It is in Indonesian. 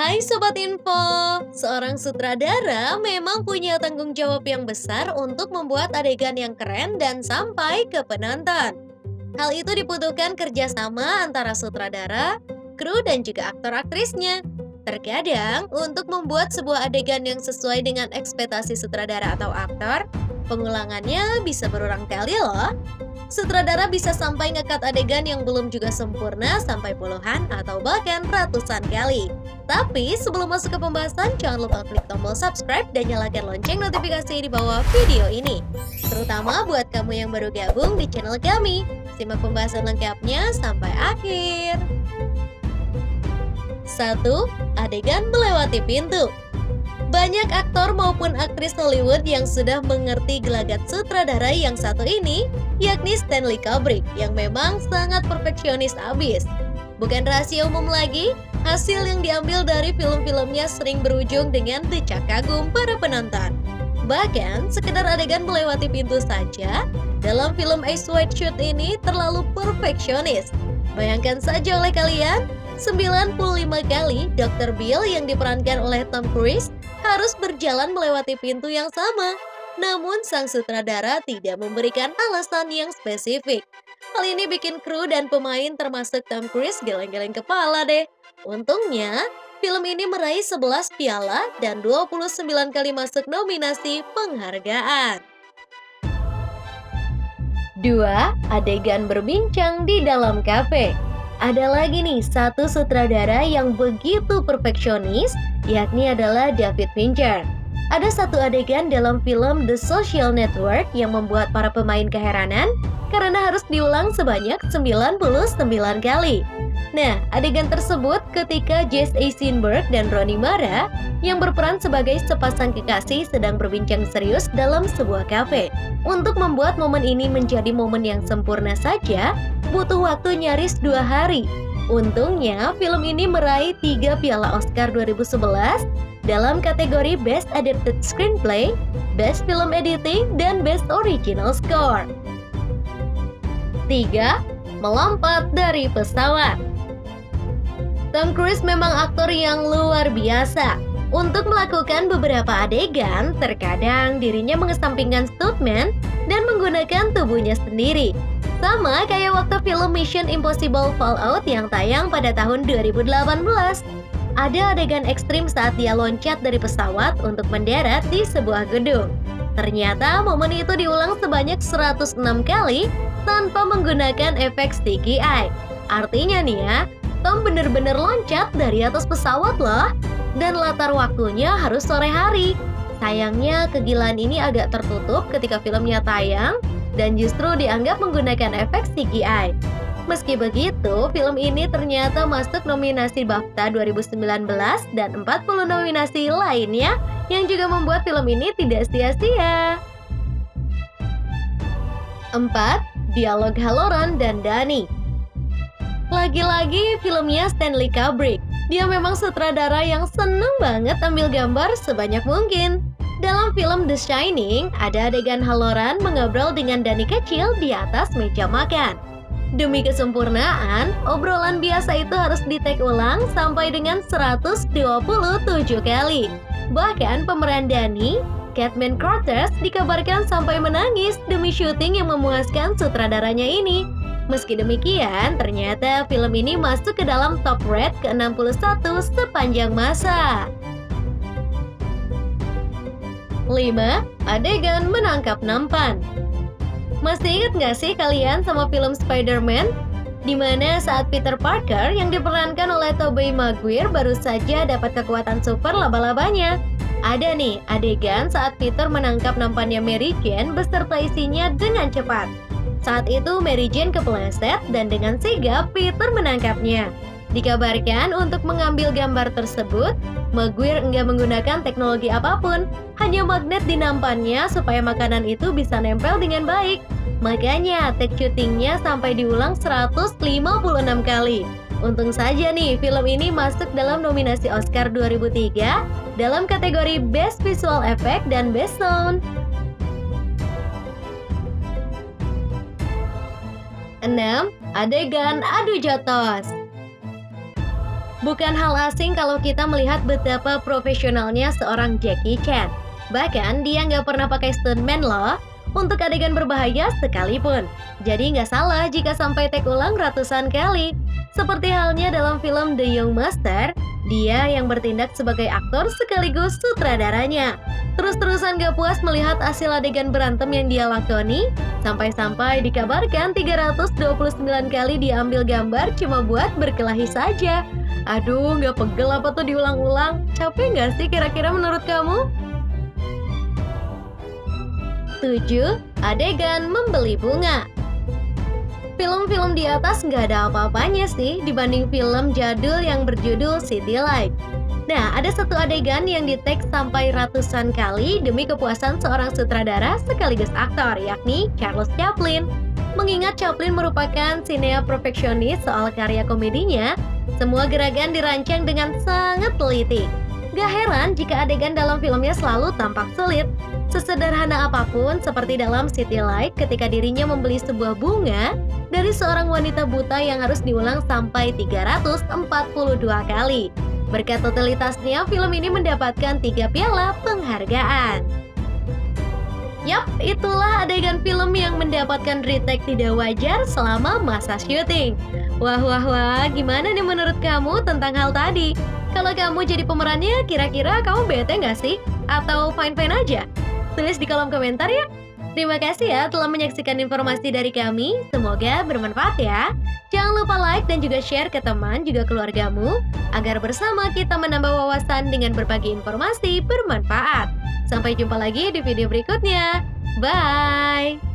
Hai Sobat Info, seorang sutradara memang punya tanggung jawab yang besar untuk membuat adegan yang keren dan sampai ke penonton. Hal itu dibutuhkan kerjasama antara sutradara, kru, dan juga aktor-aktrisnya. Terkadang, untuk membuat sebuah adegan yang sesuai dengan ekspektasi sutradara atau aktor, pengulangannya bisa berulang kali loh. Sutradara bisa sampai ngekat adegan yang belum juga sempurna sampai puluhan atau bahkan ratusan kali. Tapi sebelum masuk ke pembahasan, jangan lupa klik tombol subscribe dan nyalakan lonceng notifikasi di bawah video ini. Terutama buat kamu yang baru gabung di channel kami. Simak pembahasan lengkapnya sampai akhir. 1. Adegan melewati pintu. Banyak aktor maupun aktris Hollywood yang sudah mengerti gelagat sutradara yang satu ini, yakni Stanley Kubrick, yang memang sangat perfeksionis abis. Bukan rahasia umum lagi, hasil yang diambil dari film-filmnya sering berujung dengan decak kagum para penonton. Bahkan, sekedar adegan melewati pintu saja, dalam film Ice White Shot ini terlalu perfeksionis. Bayangkan saja oleh kalian, 95 kali Dr. Bill yang diperankan oleh Tom Cruise harus berjalan melewati pintu yang sama. Namun sang sutradara tidak memberikan alasan yang spesifik. Hal ini bikin kru dan pemain termasuk Tom Cruise geleng-geleng kepala deh. Untungnya, film ini meraih 11 piala dan 29 kali masuk nominasi penghargaan. 2. Adegan berbincang di dalam kafe. Ada lagi nih satu sutradara yang begitu perfeksionis, yakni adalah David Fincher. Ada satu adegan dalam film The Social Network yang membuat para pemain keheranan karena harus diulang sebanyak 99 kali. Nah, adegan tersebut ketika Jesse Eisenberg dan Rooney Mara yang berperan sebagai sepasang kekasih sedang berbincang serius dalam sebuah kafe. Untuk membuat momen ini menjadi momen yang sempurna saja, butuh waktu nyaris 2 hari. Untungnya, film ini meraih 3 piala Oscar 2011 dalam kategori Best Adapted Screenplay, Best Film Editing, dan Best Original Score. 3. Melompat dari pesawat. Tom Cruise memang aktor yang luar biasa. Untuk melakukan beberapa adegan, terkadang dirinya mengesampingkan stuntman dan menggunakan tubuhnya sendiri. Sama kayak waktu film Mission Impossible Fallout yang tayang pada tahun 2018. Ada adegan ekstrim saat dia loncat dari pesawat untuk mendarat di sebuah gedung. Ternyata momen itu diulang sebanyak 106 kali tanpa menggunakan efek CGI. Artinya nih ya, Tom bener-bener loncat dari atas pesawat loh. Dan latar waktunya harus sore hari. Sayangnya kegilaan ini agak tertutup ketika filmnya tayang dan justru dianggap menggunakan efek CGI. Meski begitu, film ini ternyata masuk nominasi BAFTA 2019 dan 40 nominasi lainnya yang juga membuat film ini tidak sia-sia. 4. Dialog Halloran dan Danny. Lagi-lagi filmnya Stanley Kubrick. Dia memang sutradara yang seneng banget ambil gambar sebanyak mungkin. Dalam film The Shining, ada adegan Halloran mengobrol dengan Danny kecil di atas meja makan. Demi kesempurnaan, obrolan biasa itu harus di-take ulang sampai dengan 127 kali. Bahkan pemeran Danny, Catman Curtis, dikabarkan sampai menangis demi syuting yang memuaskan sutradaranya ini. Meski demikian, ternyata film ini masuk ke dalam top rate ke-61 sepanjang masa. 5. Adegan menangkap nampan. Masih ingat nggak sih kalian sama film Spider-Man? Dimana saat Peter Parker yang diperankan oleh Tobey Maguire baru saja dapat kekuatan super laba-labanya. Ada nih adegan saat Peter menangkap nampannya Mary Jane beserta isinya dengan cepat. Saat itu Mary Jane kepleset dan dengan sigap Peter menangkapnya. Dikabarkan untuk mengambil gambar tersebut, Maguire enggak menggunakan teknologi apapun, hanya magnet di nampannya supaya makanan itu bisa nempel dengan baik. Makanya take syutingnya sampai diulang 156 kali. Untung saja nih film ini masuk dalam nominasi Oscar 2003 dalam kategori Best Visual Effect dan Best Sound. 6. Adegan adu jotos. Bukan hal asing kalau kita melihat betapa profesionalnya seorang Jackie Chan. Bahkan dia nggak pernah pakai stuntman loh, untuk adegan berbahaya sekalipun. Jadi nggak salah jika sampai take ulang ratusan kali. Seperti halnya dalam film The Young Master, dia yang bertindak sebagai aktor sekaligus sutradaranya. Terus-terusan gak puas melihat hasil adegan berantem yang dia lakoni, sampai-sampai dikabarkan 329 kali diambil gambar cuma buat berkelahi saja. Aduh, gak pegel apa tuh diulang-ulang? Capek gak sih kira-kira menurut kamu? 7. Adegan membeli bunga. Film-film di atas nggak ada apa-apanya sih dibanding film jadul yang berjudul City Lights. Nah, ada satu adegan yang di-take sampai ratusan kali demi kepuasan seorang sutradara sekaligus aktor, yakni Charles Chaplin. Mengingat Chaplin merupakan sinea perfeksionis soal karya komedinya, semua gerakan dirancang dengan sangat teliti. Gak heran jika adegan dalam filmnya selalu tampak sulit. Sesederhana apapun, seperti dalam City Light ketika dirinya membeli sebuah bunga dari seorang wanita buta yang harus diulang sampai 342 kali. Berkat totalitasnya, film ini mendapatkan 3 piala penghargaan. Yap, itulah adegan film yang mendapatkan retake tidak wajar selama masa syuting. Wah, gimana nih menurut kamu tentang hal tadi? Kalau kamu jadi pemerannya, kira-kira kamu bete nggak sih? Atau fine-fine aja? Tulis di kolom komentar ya. Terima kasih ya telah menyaksikan informasi dari kami. Semoga bermanfaat ya. Jangan lupa like dan juga share ke teman juga keluargamu agar bersama kita menambah wawasan dengan berbagi informasi bermanfaat. Sampai jumpa lagi di video berikutnya. Bye!